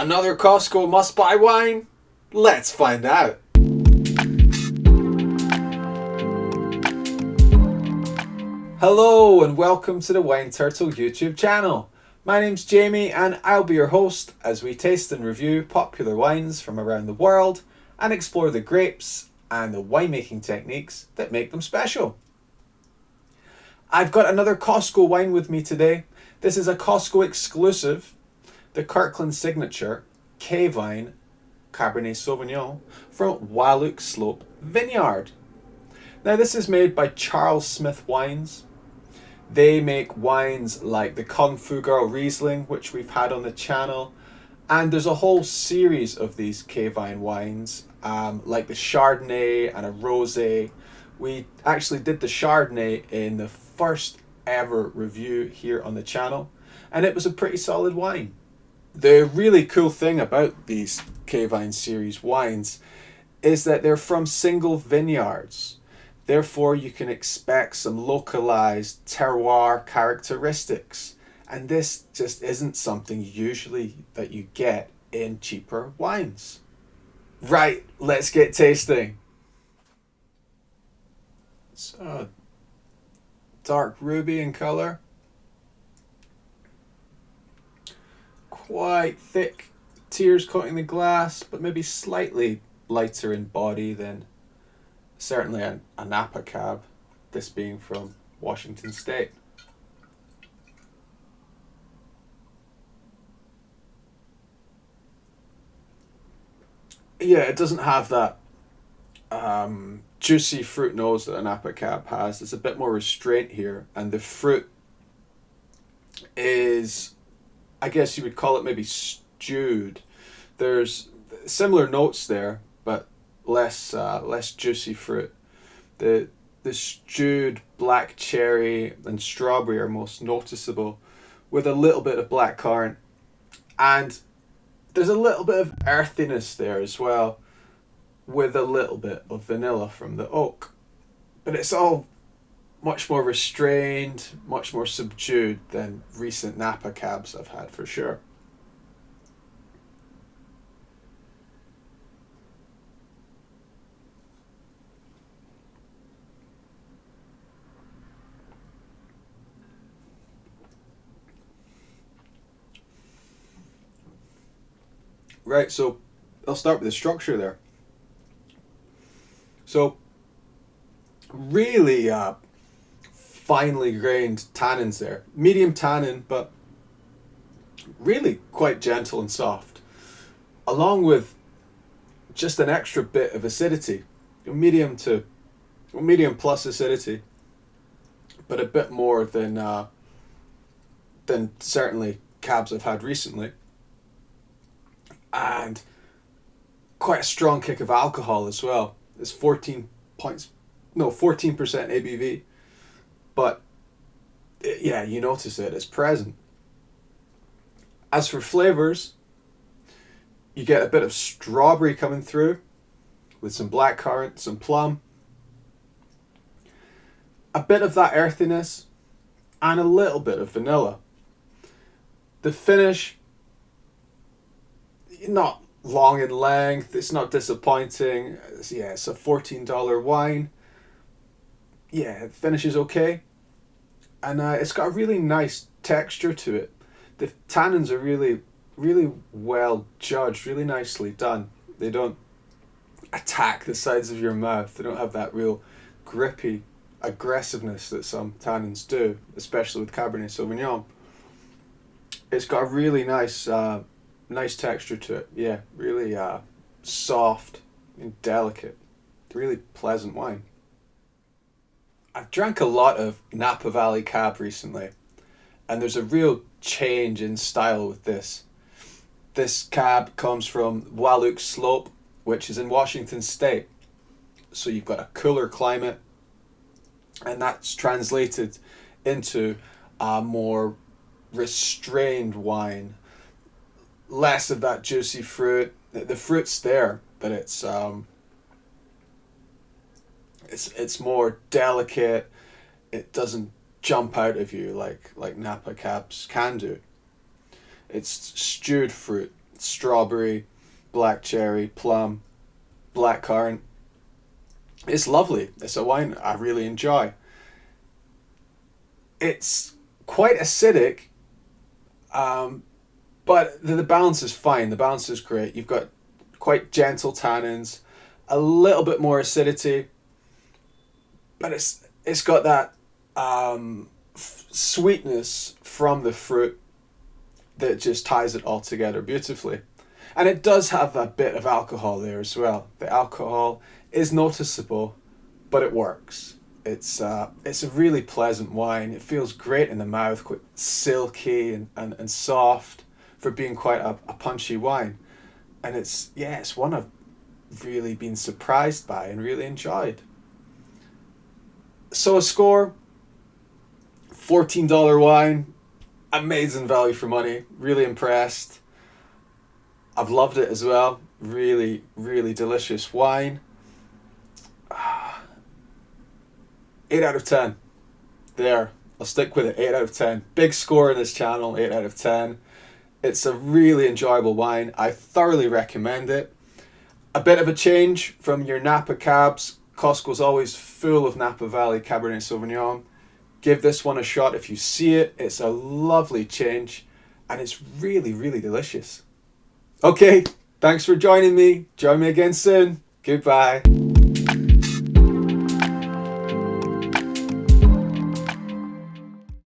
Another Costco must-buy wine? Let's find out. Hello and welcome to the Wine Turtle YouTube channel. My name's Jamie and I'll be your host as we taste and review popular wines from around the world and explore the grapes and the winemaking techniques that make them special. I've got another Costco wine with me today. This is a Costco exclusive, the Kirkland signature K-Vine Cabernet Sauvignon from Wahluke Slope Vineyard. Now this is made by Charles Smith Wines. They make wines like the Kung Fu Girl Riesling, which we've had on the channel, and there's a whole series of these K-Vine wines, like the Chardonnay and a Rosé. We actually did the Chardonnay in the first ever review here on the channel, and it was a pretty solid wine. The really cool thing about these K-Vine series wines is that they're from single vineyards. Therefore, you can expect some localized terroir characteristics. And this just isn't something usually that you get in cheaper wines. Right, let's get tasting. So, dark ruby in color. Quite thick tears coating the glass, but maybe slightly lighter in body than certainly a Napa Cab, this being from Washington State. Yeah, it doesn't have that juicy fruit nose that a Napa Cab has. There's a bit more restraint here, and the fruit is, I guess you would call it maybe stewed. There's similar notes there, but less juicy fruit. The stewed black cherry and strawberry are most noticeable, with a little bit of blackcurrant, and there's a little bit of earthiness there as well, with a little bit of vanilla from the oak. But it's all much more restrained, much more subdued than recent Napa Cabs I've had for sure. Right, so I'll start with the structure there. So really finely grained tannins there. Medium tannin, but really quite gentle and soft. Along with just an extra bit of acidity. Medium plus acidity. But a bit more than certainly cabs I've had recently. And quite a strong kick of alcohol as well. It's 14% ABV, but yeah, you notice it, it's present. As for flavors, you get a bit of strawberry coming through with some blackcurrant, some plum, a bit of that earthiness, and a little bit of vanilla. The finish, not long in length, it's not disappointing. It's a $14 wine. Yeah, the finish is okay, and it's got a really nice texture to it. The tannins are really well judged, really nicely done. They don't attack the sides of your mouth. They don't have that real grippy aggressiveness that some tannins do, especially with Cabernet Sauvignon. It's got a really nice texture to it. Yeah, really soft and delicate. Really pleasant wine. I've drank a lot of Napa Valley Cab recently, and there's a real change in style with this. This cab comes from Wahluke Slope, which is in Washington State. So you've got a cooler climate, and that's translated into a more restrained wine. Less of that juicy fruit. The fruit's there, but it's more delicate. It doesn't jump out of you like Napa Cabs can do. It's stewed fruit. strawberry, black cherry, plum, blackcurrant. It's lovely. It's a wine I really enjoy. It's quite acidic, but the balance is fine. The balance is great. You've got quite gentle tannins, a little bit more acidity, but it's got that sweetness from the fruit that just ties it all together beautifully. And it does have a bit of alcohol there as well. The alcohol is noticeable, but it works. It's a really pleasant wine. It feels great in the mouth, quite silky and soft for being quite a punchy wine. And it's one I've really been surprised by and really enjoyed. So a score, $14 wine, amazing value for money, really impressed. I've loved it as well. Really, really delicious wine. 8 out of 10. There. I'll stick with it. 8 out of 10. Big score in this channel. 8 out of 10. It's a really enjoyable wine. I thoroughly recommend it. A bit of a change from your Napa Cabs. Costco's always full of Napa Valley Cabernet Sauvignon. Give this one a shot if you see it. It's a lovely change. And it's really, really delicious. Okay. Thanks for joining me. Join me again soon. Goodbye.